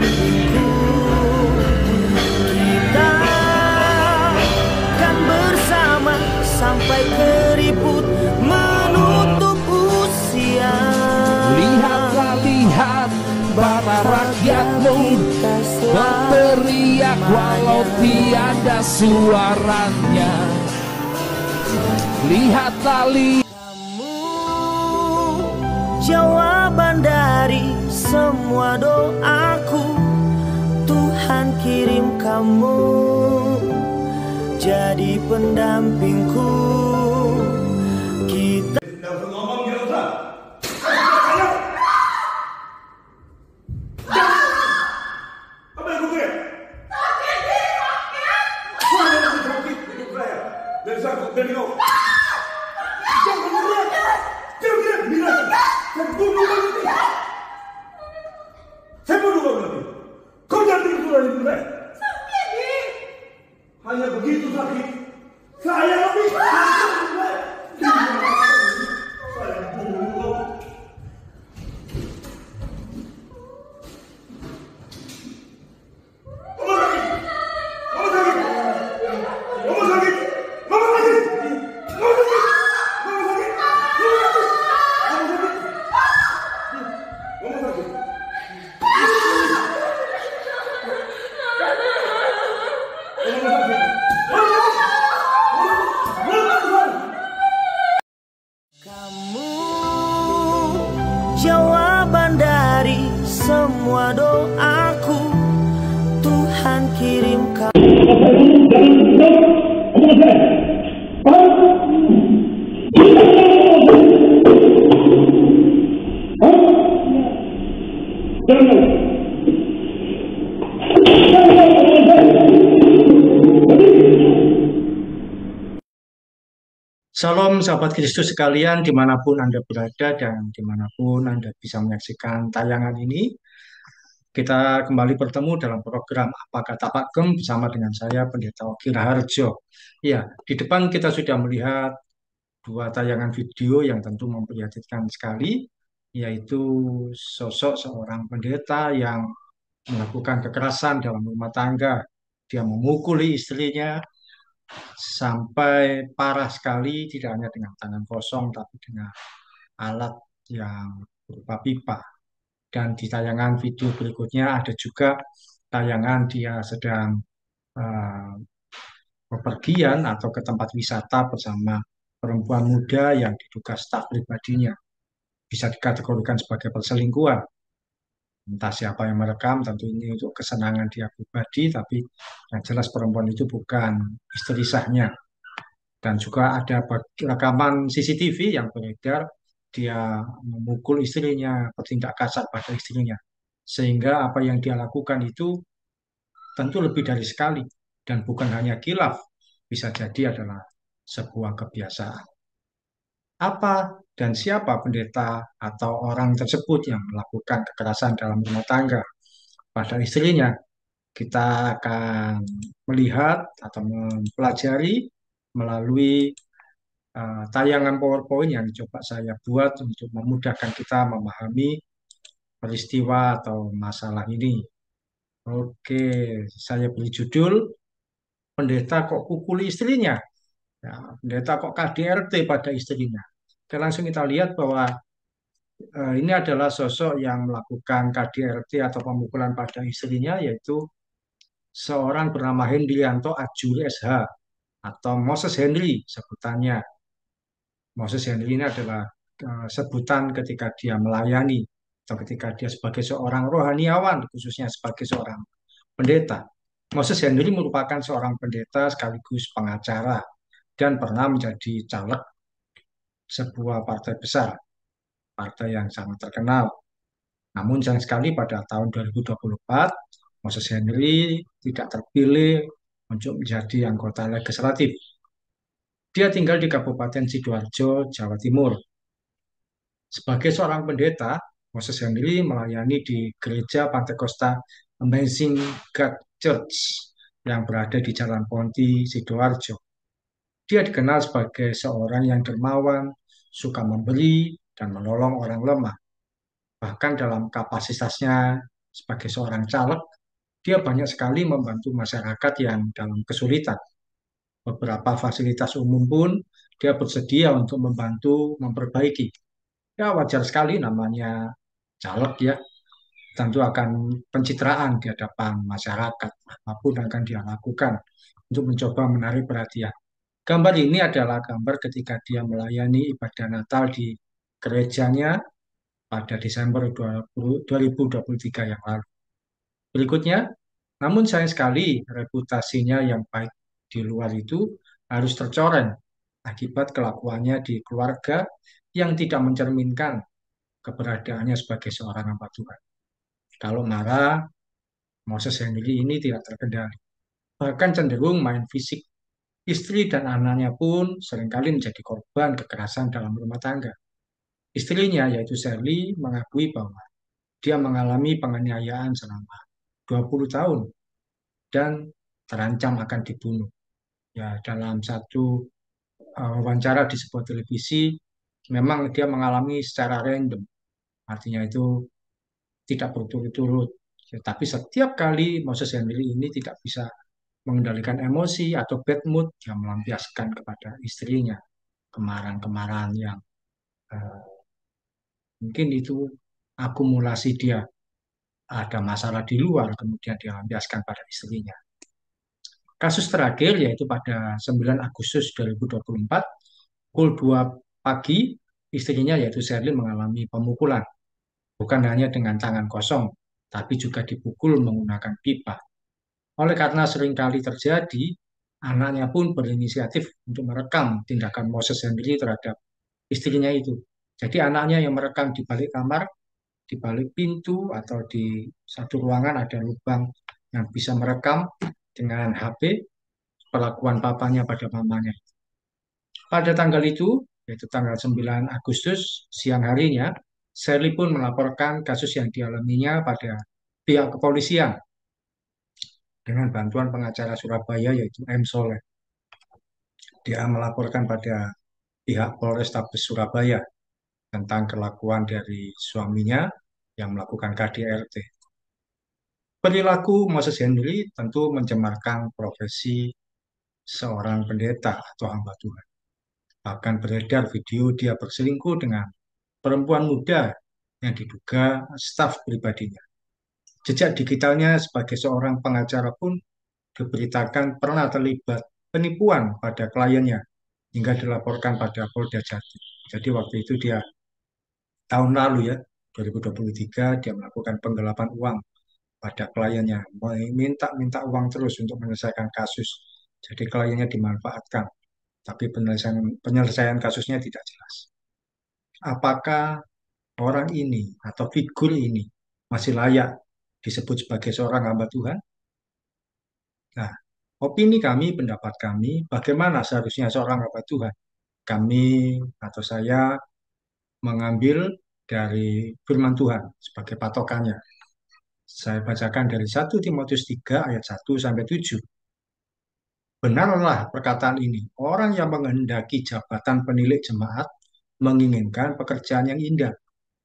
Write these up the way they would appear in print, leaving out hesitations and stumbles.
pendampingku. Kita kan bersama sampai keribut menutup usia. Lihatlah, lihat bara rakyatmu berteriak walau tiada suaranya. Lihatlah, lihat Kamu jawaban dari semua doaku. Tuhan kirim kamu jadi pendampingku. Kita hanya begitu sakit. Saya lebih saya bunuh. kamu jawaban dari semua doaku. Tuhan kirim kamu. Salam sahabat Kristus sekalian dimanapun Anda berada dan dimanapun Anda bisa menyaksikan tayangan ini. Kita kembali bertemu dalam program Apa Kata Pak Gem bersama dengan saya Pendeta Oki Raharjo. Ya, di depan kita sudah melihat dua tayangan video yang tentu memprihatinkan sekali, yaitu sosok seorang pendeta yang melakukan kekerasan dalam rumah tangga. Dia memukuli istrinya sampai parah sekali, tidak hanya dengan tangan kosong, tapi dengan alat yang berupa pipa. Dan di tayangan video berikutnya ada juga tayangan dia sedang bepergian atau ke tempat wisata bersama perempuan muda yang diduga staf pribadinya. Bisa dikategorikan sebagai perselingkuhan. Entah siapa yang merekam, tentu ini untuk kesenangan dia pribadi, tapi yang jelas perempuan itu bukan istri sahnya. Dan juga ada rekaman CCTV yang beredar, dia memukul istrinya, bertindak kasar pada istrinya. Sehingga apa yang dia lakukan itu tentu lebih dari sekali. Dan bukan hanya khilaf, bisa jadi adalah sebuah kebiasaan. Apa dan siapa pendeta atau orang tersebut yang melakukan kekerasan dalam rumah tangga pada istrinya? Kita akan melihat atau mempelajari melalui tayangan PowerPoint yang coba saya buat untuk memudahkan kita memahami peristiwa atau masalah ini. Oke, saya beri judul Pendeta kok pukuli istrinya. Ya, pendeta kok KDRT pada istrinya. Oke, langsung kita lihat bahwa ini adalah sosok yang melakukan KDRT atau pemukulan pada istrinya, yaitu seorang bernama Hendrianto Ajuri SH atau Moses Henry sebutannya. Moses Henry ini adalah sebutan ketika dia melayani atau ketika dia sebagai seorang rohaniawan, khususnya sebagai seorang pendeta. Moses Henry merupakan seorang pendeta sekaligus pengacara dan pernah menjadi caleg sebuah partai besar, partai yang sangat terkenal. Namun sayang sekali pada tahun 2024, Moses Henry tidak terpilih untuk menjadi anggota legislatif. Dia tinggal di Kabupaten Sidoarjo, Jawa Timur. Sebagai seorang pendeta, Moses Henry melayani di Gereja Pantekosta Amazing God Church yang berada di Jalan Ponti, Sidoarjo. Dia dikenal sebagai seorang yang dermawan, suka memberi, dan menolong orang lemah. Bahkan dalam kapasitasnya sebagai seorang caleg, dia banyak sekali membantu masyarakat yang dalam kesulitan. Beberapa fasilitas umum pun dia bersedia untuk membantu memperbaiki. Ya wajar sekali namanya caleg ya, tentu akan pencitraan di hadapan masyarakat, apapun akan dia lakukan untuk mencoba menarik perhatian. Gambar ini adalah gambar ketika dia melayani ibadah Natal di gerejanya pada Desember 2023 yang lalu. Berikutnya, namun sayang sekali reputasinya yang baik di luar itu harus tercoreng akibat kelakuannya di keluarga yang tidak mencerminkan keberadaannya sebagai seorang hamba Tuhan. Kalau marah, Moses Henry ini tidak terkendali. Bahkan cenderung main fisik. Istri dan anaknya pun seringkali menjadi korban kekerasan dalam rumah tangga. Istrinya, yaitu Shirley, mengakui bahwa dia mengalami penganiayaan selama 20 tahun dan terancam akan dibunuh. Ya, dalam satu wawancara di sebuah televisi, memang dia mengalami secara random. Artinya itu tidak berturut-turut. Tapi setiap kali Moses Henry ini tidak bisa mengendalikan emosi atau bad mood, yang melampiaskan kepada istrinya kemarahan-kemarahan yang eh, mungkin itu akumulasi dia ada masalah di luar, kemudian dia lampiaskan pada istrinya. Kasus terakhir yaitu pada 9 Agustus 2024, pukul 2 pagi, istrinya yaitu Sherlyn mengalami pemukulan. Bukan hanya dengan tangan kosong, tapi juga dipukul menggunakan pipa. Oleh karena seringkali terjadi, anaknya pun berinisiatif untuk merekam tindakan Moses Henry terhadap istrinya itu. Jadi anaknya yang merekam di balik kamar, di balik pintu, atau di satu ruangan ada lubang yang bisa merekam dengan HP perlakuan papanya pada mamanya. Pada tanggal itu, yaitu tanggal 9 Agustus, siang harinya, Sally pun melaporkan kasus yang dialaminya pada pihak kepolisian dengan bantuan pengacara Surabaya yaitu M. Soleh. Dia melaporkan pada pihak Polrestabes Surabaya tentang kelakuan dari suaminya yang melakukan KDRT. Perilaku Moses Henry tentu mencemarkan profesi seorang pendeta atau hamba Tuhan. Bahkan beredar video dia berselingkuh dengan perempuan muda yang diduga staf pribadinya. Jejak digitalnya sebagai seorang pengacara pun diberitakan pernah terlibat penipuan pada kliennya hingga dilaporkan pada Polda Jatim. Jadi waktu itu dia tahun lalu ya, 2023 dia melakukan penggelapan uang pada kliennya, minta uang terus untuk menyelesaikan kasus. Jadi kliennya dimanfaatkan, tapi penyelesaian kasusnya tidak jelas. Apakah orang ini atau figur ini masih layak disebut sebagai seorang hamba Tuhan? Nah, opini kami, pendapat kami, bagaimana seharusnya seorang hamba Tuhan? Kami atau saya mengambil dari firman Tuhan sebagai patokannya. Saya bacakan dari 1 Timotius 3 ayat 1 sampai 7. Benarlah perkataan ini, orang yang menghendaki jabatan penilik jemaat menginginkan pekerjaan yang indah.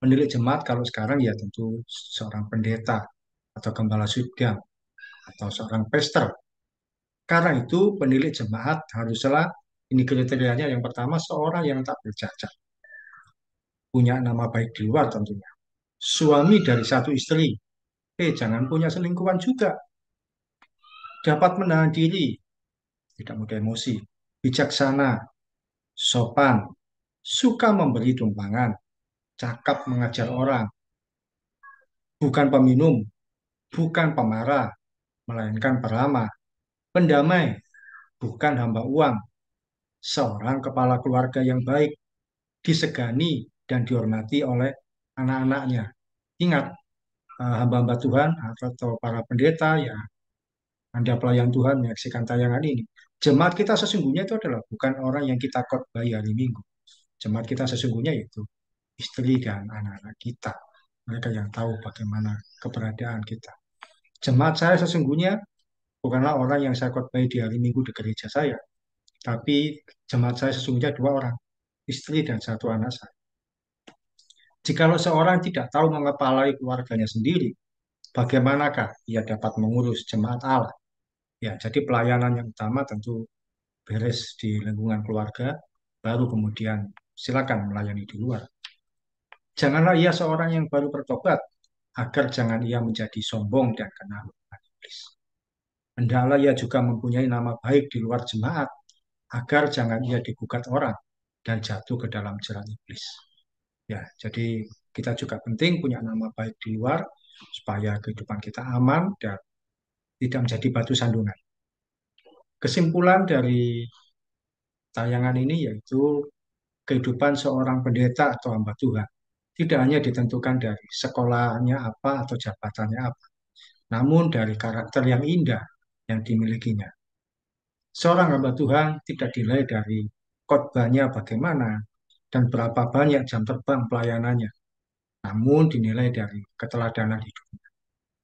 Penilik jemaat kalau sekarang ya tentu seorang pendeta atau gembala sudgang atau seorang pester. Karena itu penilik jemaat haruslah, ini kriterianya, yang pertama seorang yang tak bercacat, punya nama baik di luar tentunya, suami dari satu istri, jangan punya selingkuhan juga, dapat menahan diri, tidak mudah emosi, bijaksana, sopan, suka memberi tumpangan, cakap mengajar orang, bukan peminum, bukan pemarah, melainkan peramah, pendamai, bukan hamba uang, seorang kepala keluarga yang baik, disegani dan dihormati oleh anak-anaknya. Ingat, hamba-hamba Tuhan atau para pendeta ya, Anda pelayan Tuhan menyaksikan tayangan ini. Jemaat kita sesungguhnya itu adalah bukan orang yang kita khotbahi hari Minggu. Jemaat kita sesungguhnya itu istri dan anak-anak kita. Mereka yang tahu bagaimana keberadaan kita. Jemaat saya sesungguhnya bukanlah orang yang saya khotbahi di hari Minggu di gereja saya. Tapi jemaat saya sesungguhnya dua orang, istri dan satu anak saya. Jikalau seorang tidak tahu mengepalai keluarganya sendiri, bagaimanakah ia dapat mengurus jemaat Allah? Ya, jadi pelayanan yang utama tentu beres di lingkungan keluarga, baru kemudian silakan melayani di luar. Janganlah ia seorang yang baru bertobat, agar jangan ia menjadi sombong dan kena hukuman iblis. Hendaklah ia juga mempunyai nama baik di luar jemaat, agar jangan ia digugat orang dan jatuh ke dalam jerat iblis. Ya, jadi kita juga penting punya nama baik di luar, supaya kehidupan kita aman dan tidak menjadi batu sandungan. Kesimpulan dari tayangan ini yaitu kehidupan seorang pendeta atau hamba Tuhan tidak hanya ditentukan dari sekolahnya apa atau jabatannya apa, namun dari karakter yang indah yang dimilikinya. Seorang hamba Tuhan tidak dinilai dari khotbahnya bagaimana dan berapa banyak jam terbang pelayanannya, namun dinilai dari keteladanan hidupnya.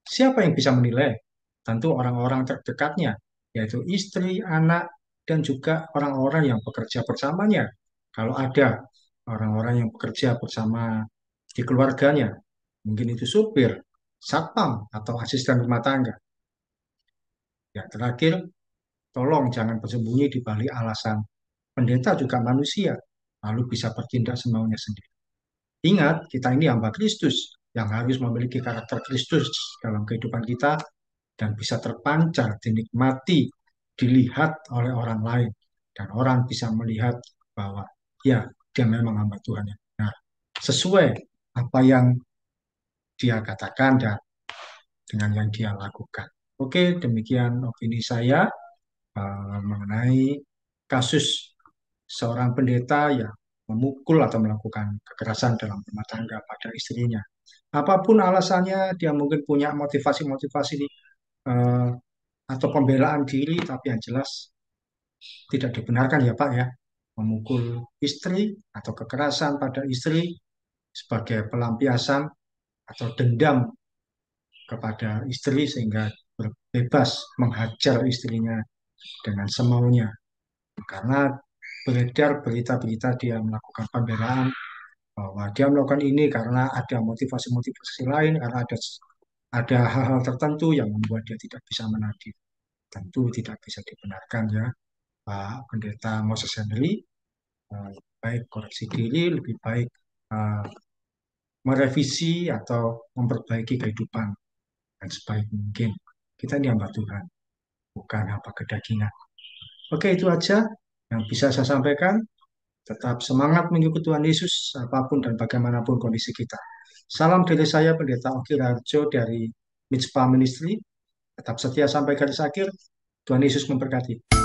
Siapa yang bisa menilai? Tentu orang-orang terdekatnya, yaitu istri, anak, dan juga orang-orang yang bekerja bersamanya. Kalau ada orang-orang yang bekerja bersama di keluarganya, mungkin itu supir, satpam, atau asisten rumah tangga. Ya, terakhir, tolong jangan bersembunyi di balik alasan pendeta juga manusia, lalu bisa bertindak semaunya sendiri. Ingat, kita ini hamba Kristus yang harus memiliki karakter Kristus dalam kehidupan kita dan bisa terpancar, dinikmati, dilihat oleh orang lain. Dan orang bisa melihat bahwa ya, dia memang hamba Tuhan yang benar. Sesuai apa yang dia katakan dan dengan yang dia lakukan. Oke, demikian opini saya mengenai kasus seorang pendeta yang memukul atau melakukan kekerasan dalam rumah tangga pada istrinya. Apapun alasannya, dia mungkin punya motivasi-motivasi eh, atau pembelaan diri, tapi yang jelas tidak dibenarkan ya Pak ya, memukul istri atau kekerasan pada istri sebagai pelampiasan atau dendam kepada istri sehingga bebas menghajar istrinya dengan semaunya. Karena beredar berita-berita dia melakukan pembelaan bahwa dia melakukan ini karena ada motivasi-motivasi lain, karena ada hal-hal tertentu yang membuat dia tidak bisa menagih. Tentu tidak bisa dibenarkan ya, Pak Pendeta Moses Henry. Baik koreksi diri, lebih baik eh, merevisi atau memperbaiki kehidupan dan sebaik mungkin. Kita ini hamba Tuhan, bukan hamba kedagingan. Oke, itu aja yang bisa saya sampaikan. Tetap semangat mengikuti Tuhan Yesus, apapun dan bagaimanapun kondisi kita. Salam dari saya, Pendeta Oki Raharjo dari Mitzvah Ministry. Tetap setia sampai garis akhir. Tuhan Yesus memberkati.